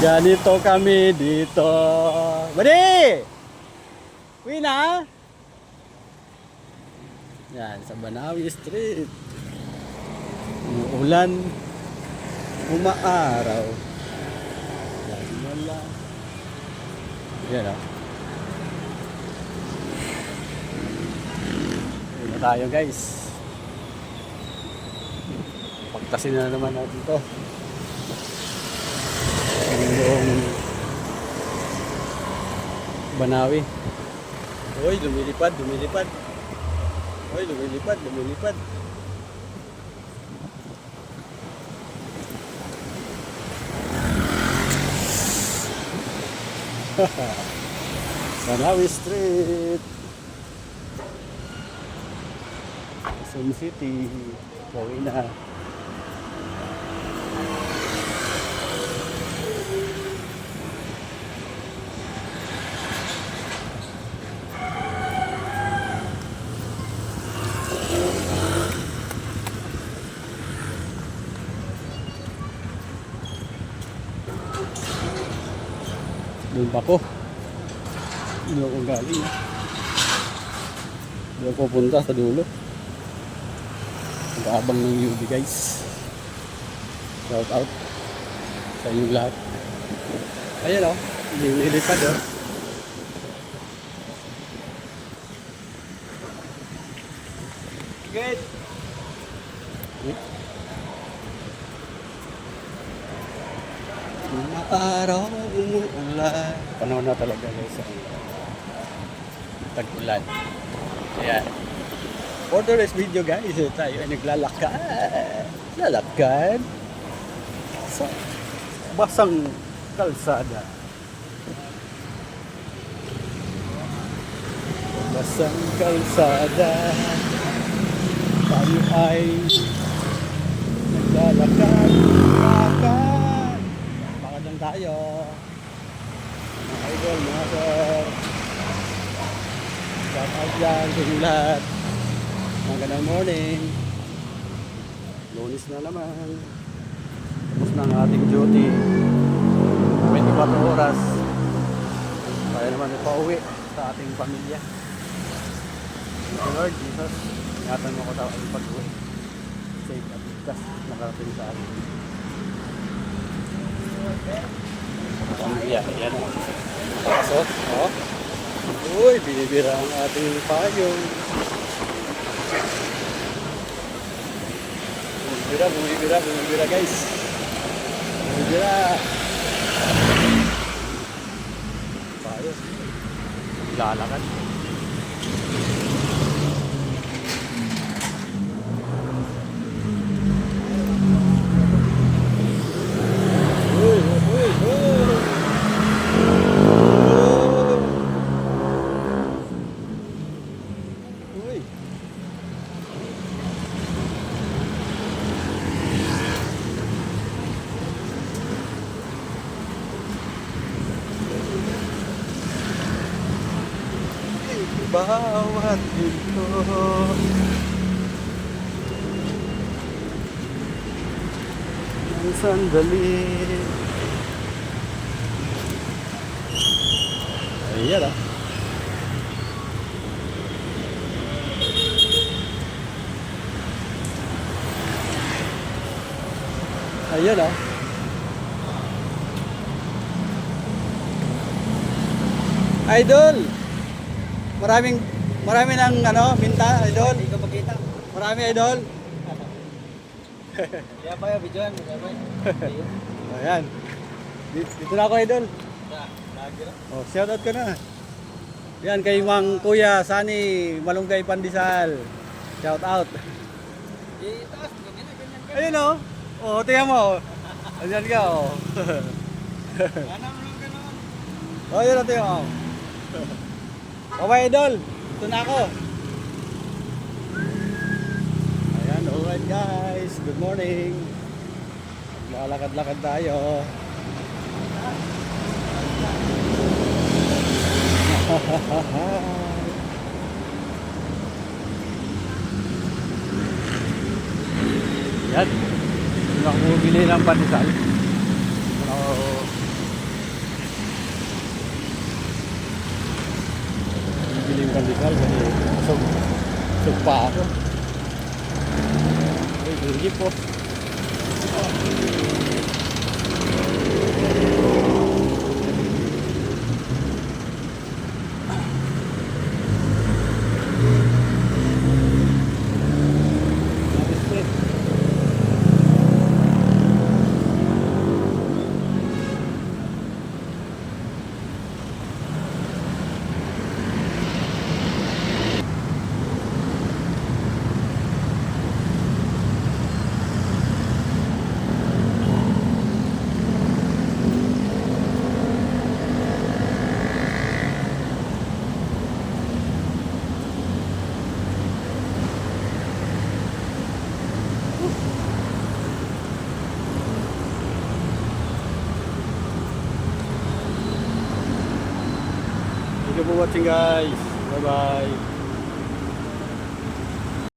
Ganito kami dito. Badi! Uwi na? Yan, sa Banawi Street. Umuulan. Umaaraw. Yan, wala. Yan o. Uwi na tayo guys. Pagtasin na naman natin ito. Yung Banawi. Uy, lumilipad, lumilipad. Uy, lumilipad, lumilipad. Banawi Street. Quezon City. Pauwi na. Doon pa ko. Doon ako galing. Doon ako punta sa dulo. Nag-aabang ng UV guys. Shout out sa inyong lahat. Ayan o. Nilipad o. Good. Araw umuulan. Panahon na talaga guys ang tag-ulan. Ayan. For today's video guys, tayo ay naglalakad. Lalakad sa basang kalsada. Basang kalsada. Tayo ay naglalakad. Lakad. Lakad lang tayo. Mga idol, mga sir. Shout out yan sa inyo lahat. Magandang morning. Lunes na naman. Tapos na ang ating duty. 24 oras. Kaya naman ipauwi sa ating pamilya. Lord Jesus, ingatan mo ko tayo ang pag-uwi. Safe at ligtas nakarating sa atin. Pamilya, yan o. Pasok, o. Uy, binibira ang ating payong. Bumibira guys. Bumibira. Payong. Lalakad. Bawat ito ng sandali. Ayan ah. Ayan ah. Idol! Marami ng minta, idol. Hindi ko makita. Marami, idol. Kaya pa yung videoan. Ayan. Dito na ako, idol. Lagi lang. Oh, shout out ka na. Yan kay Mang Kuya Sani Malunggay Pandesal. Shout out. Itaas, ganyan. Ayun oh. Oh, tingnan mo. Ayan ka oh. Ano mo lang gano'n? Oh, yun tingnan mo. Okay, idol. Ito na ako. Ayan, alright guys. Good morning. Lalakad-lakad tayo. Yan. Hindi ako bumili ng pandesal. Ako pandesal kasi busog pa ako. Ay, gurgi po. Thank you for watching guys. Bye bye.